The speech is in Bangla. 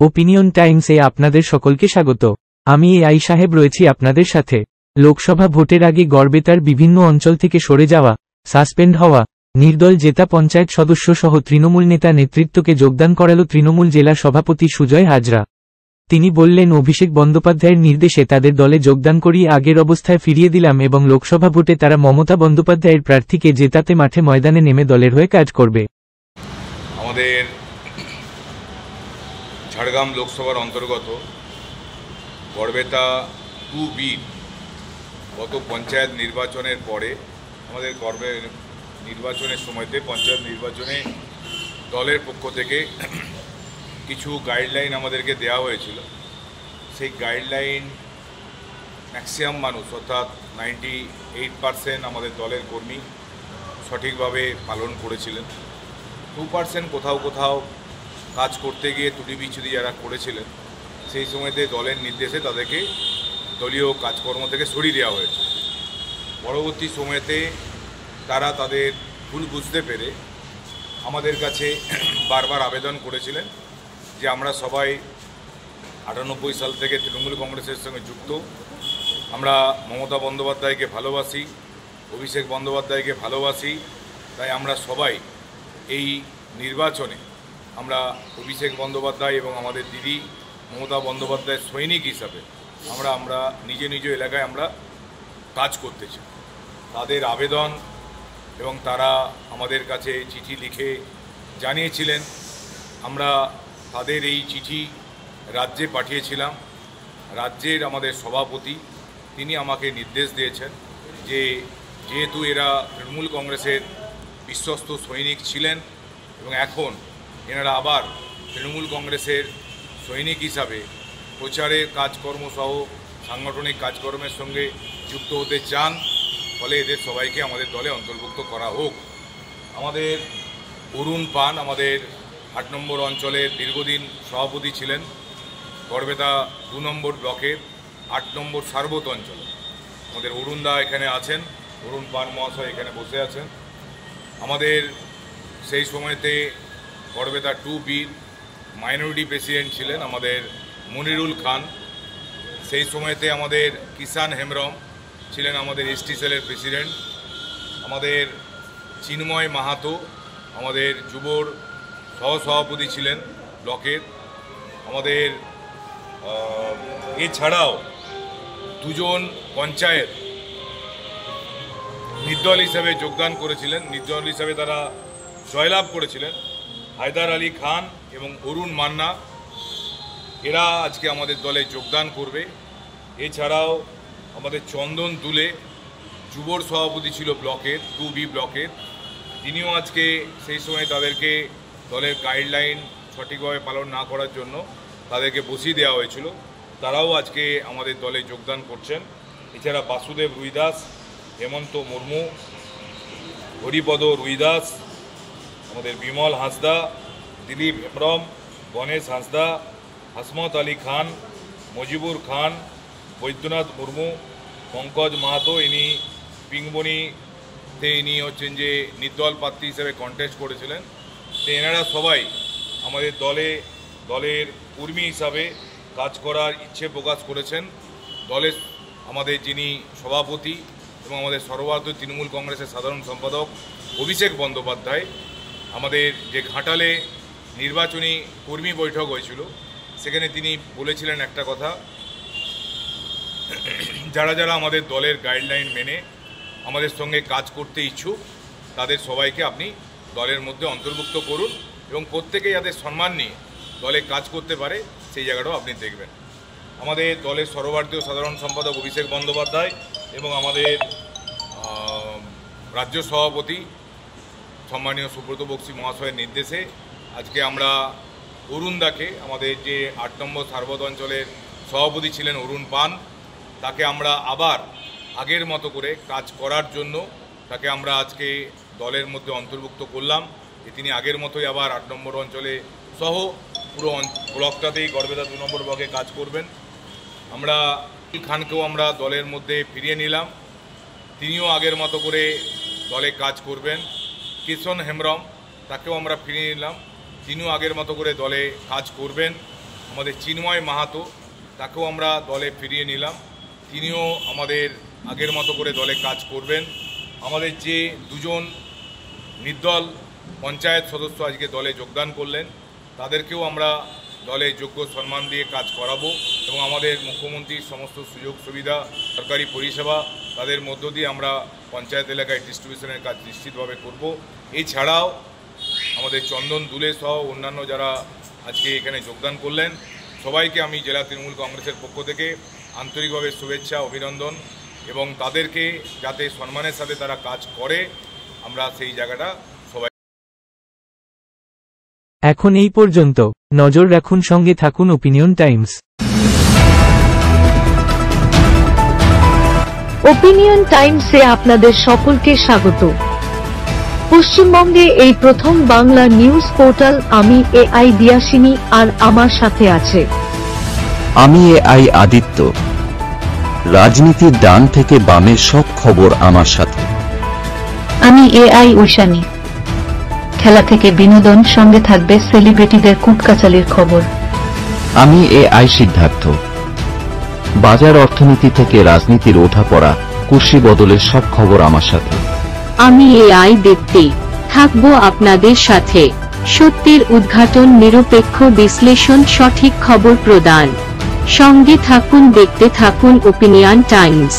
ওপিনিয়ন টাইমসে আপনাদের সকলকে স্বাগত। আমি এআই সাহেব রয়েছি আপনাদের সাথে। লোকসভা ভোটের আগে গড়বেতার বিভিন্ন অঞ্চল থেকে সরে যাওয়া, সাসপেন্ড হওয়া, নির্দল জেতা পঞ্চায়েত সদস্য সহ তৃণমূল নেতা নেতৃত্বকে যোগদান করালো তৃণমূল জেলা সভাপতি সুজয় হাজরা। তিনি বললেন, অভিষেক বন্দ্যোপাধ্যায়ের নির্দেশে তাদের দলে যোগদান করিয়ে আগের অবস্থায় ফিরিয়ে দিলাম এবং লোকসভা ভোটে তারা মমতা বন্দ্যোপাধ্যায়ের প্রার্থীকে জেতাতে মাঠে ময়দানে নেমে দলের হয়ে কাজ করবে। আমাদের ঝাড়গ্রাম লোকসভার অন্তর্গত গড়বেতা 2B গত পঞ্চায়েত নির্বাচনের পরে আমাদের নির্বাচনের সময়তে পঞ্চায়েত নির্বাচনে দলের পক্ষ থেকে কিছু গাইডলাইন আমাদেরকে দেওয়া হয়েছিল। সেই গাইডলাইন ম্যাক্সিমাম মানুষ অর্থাৎ 98% আমাদের দলের কর্মী সঠিকভাবে পালন করেছিলেন। 2% কোথাও কোথাও কাজ করতে গিয়ে ত্রুটি বিচ্ছুতি যারা করেছিলেন সেই সময়তে দলের নির্দেশে তাদেরকে দলীয় কাজকর্ম থেকে সরিয়ে দেওয়া হয়েছে। পরবর্তী সময়তে তারা তাদের ভুল বুঝতে পেরে আমাদের কাছে বারবার আবেদন করেছিলেন যে আমরা সবাই 98 সাল থেকে তৃণমূল কংগ্রেসের সঙ্গে যুক্ত, আমরা মমতা বন্দ্যোপাধ্যায়কে ভালোবাসি, অভিষেক বন্দ্যোপাধ্যায়কে ভালোবাসি, তাই আমরা সবাই এই নির্বাচনে আমরা অভিষেক বন্দ্যোপাধ্যায় এবং আমাদের দিদি মমতা বন্দ্যোপাধ্যায়ের সৈনিক হিসাবে আমরা নিজ নিজ এলাকায় আমরা কাজ করতে চাই। তাদের আবেদন এবং তারা আমাদের কাছে চিঠি লিখে জানিয়েছিলেন। আমরা তাদের এই চিঠি রাজ্যে পাঠিয়েছিলাম। রাজ্যের আমাদের সভাপতি তিনি আমাকে নির্দেশ দিয়েছেন যে যেহেতু এরা তৃণমূল কংগ্রেসের বিশ্বস্ত সৈনিক ছিলেন এবং এখন এনারা আবার তৃণমূল কংগ্রেসের সৈনিক হিসাবে প্রচারের কাজকর্ম সহ সাংগঠনিক কাজকর্মের সঙ্গে যুক্ত হতে চান, ফলে এদের সবাইকে আমাদের দলে অন্তর্ভুক্ত করা হোক। আমাদের অরুণ পান আমাদের 8 নম্বর অঞ্চলের দীর্ঘদিন সভাপতি ছিলেন, গড়বেতা 2 নম্বর ব্লকের 8 নম্বর সার্বত অঞ্চলে। আমাদের অরুণদা এখানে আছেন, অরুণ পান মহাশয় এখানে বসে আছেন। আমাদের সেই সময়তে গড়বেতা 2B মাইনরিটি প্রেসিডেন্ট ছিলেন আমাদের মনিরুল খান। সেই সময়তে আমাদের কিষান হেমব্রম ছিলেন আমাদের এসটি সেলের প্রেসিডেন্ট। আমাদের চিন্ময় মাহাতো আমাদের যুবর সহসভাপতি ছিলেন ব্লকের। আমাদের এছাড়াও 2 জন পঞ্চায়েত নির্দল হিসাবে যোগদান করেছিলেন, নির্দল হিসাবে তারা জয়লাভ করেছিলেন, হায়দার আলী খান এবং অরুণ মান্না। এরা আজকে আমাদের দলে যোগদান করবে। এছাড়াও আমাদের চন্দন দুলে যুবর সভাপতি ছিল ব্লকের 2B ব্লকের, তিনিও আজকে সেই সময় তাদেরকে দলের গাইডলাইন সঠিকভাবে পালন না করার জন্য তাদেরকে বসিয়ে দেওয়া হয়েছিল, তারাও আজকে আমাদের দলে যোগদান করছেন। এছাড়া বাসুদেব রুইদাস, হেমন্ত মুর্মু, হরিপদ রুইদাস, আমাদের বিমল হাঁসদা, দিলীপ হেমব্রম, গণেশ হাঁসদা, হাসমত আলী খান, মজিবুর খান, বৈদ্যনাথ মুর্মু, পঙ্কজ মাহাতো, ইনি পিংবনিতে ইনি হচ্ছেন যে নির্দল প্রার্থী হিসেবে কন্টেস্ট করেছিলেন। তো এনারা সবাই আমাদের দলের কর্মী হিসাবে কাজ করার ইচ্ছে প্রকাশ করেছেন। দলের আমাদের যিনি সভাপতি এবং আমাদের সর্বভারতীয় তৃণমূল কংগ্রেসের সাধারণ সম্পাদক অভিষেক বন্দ্যোপাধ্যায়, আমাদের যে ঘাটালে নির্বাচনী কর্মী বৈঠক হয়েছিল সেখানে তিনি বলেছিলেন একটা কথা, যারা যারা আমাদের দলের গাইডলাইন মেনে আমাদের সঙ্গে কাজ করতে ইচ্ছুক তাদের সবাইকে আপনি দলের মধ্যে অন্তর্ভুক্ত করুন এবং প্রত্যেকেই যাতে সম্মান নিয়ে দলে কাজ করতে পারে সেই জায়গাটাও আপনি দেখবেন। আমাদের দলের সর্বভারতীয় সাধারণ সম্পাদক অভিষেক বন্দ্যোপাধ্যায় এবং আমাদের রাজ্য সভাপতি সম্মানীয় সুব্রত বক্সী মহাশয়ের নির্দেশে আজকে আমরা অরুণদাকে, আমাদের যে 8 নম্বর সার্বত অঞ্চলের সভাপতি ছিলেন অরুণ পান, তাকে আমরা আবার আগের মতো করে কাজ করার জন্য তাকে আমরা আজকে দলের মধ্যে অন্তর্ভুক্ত করলাম। তিনি আগের মতোই আবার 8 নম্বর অঞ্চলে সহ পুরো ব্লকটাতেই গড়বেতা 2 নম্বর ব্লকে কাজ করবেন। আমরা খানকেও আমরা দলের মধ্যে ফিরিয়ে নিলাম, তিনিও আগের মতো করে দলে কাজ করবেন। কিষান হেমব্রম তাকেও আমরা ফিরিয়ে নিলাম, তিনিও আগের মতো করে দলে কাজ করবেন। আমাদের চিন্ময় মাহাতো, তাকেও আমরা দলে ফিরিয়ে নিলাম। তিনিও আমাদের আগের মতো করে দলে কাজ করবেন। আমাদের যে দুজন নির্দল পঞ্চায়েত সদস্য আজকে দলে যোগদান করলেন, তাদেরকেও আমরা দলে যোগ্য সম্মান দিয়ে কাজ করাবো এবং আমাদের মুখ্যমন্ত্রীর সমস্ত সুযোগ সুবিধা, সরকারি পরিষেবা তাদের মধ্য দিয়ে আমরা পঞ্চায়েত এলাকায় ডিস্ট্রিবিউশনের কাজ নিশ্চিতভাবে করব। এছাড়াও আমাদের চন্দন দুলে সহ অন্যান্য যারা আজকে এখানে যোগদান করলেন, সবাইকে আমি জেলা তৃণমূল কংগ্রেসের পক্ষ থেকে আন্তরিকভাবে শুভেচ্ছা, অভিনন্দন এবং তাদেরকে যাতে সম্মানের সাথে তারা কাজ করে, আমরা সেই জায়গাটা সবাই। এখন এই পর্যন্ত। নজর রাখুন, সঙ্গে থাকুন ওপিনিয়ন টাইমস। ওপিনিয়ন টাইমসে আপনাদের সকলকে স্বাগত। পশ্চিমবঙ্গে এই প্রথম বাংলা নিউজ পোর্টাল। আমি AI দিয়াসিনী, আর আমার সাথে আছে আমি AI আদিত্য। রাজনীতির ডান থেকে বামের সব খবর আমার সাথে। আমি AI ঐশানী। খেলা থেকে বিনোদন, সঙ্গে থাকবে সেলিব্রিটিদের কুটকাচালির খবর। আমি AI সিদ্ধার্থ। বাজার অর্থনীতি থেকে রাজনীতির ওঠাপড়া, কুর্সি বদলের সব খবর আমার সাথে। আমি AI দীপ্তি, থাকবো আপনাদের সাথে। সত্যের উদ্ঘাটন, নিরপেক্ষ বিশ্লেষণ, সঠিক খবর প্রদান। সঙ্গে থাকুন, দেখতে থাকুন ওপিনিয়ন টাইমস।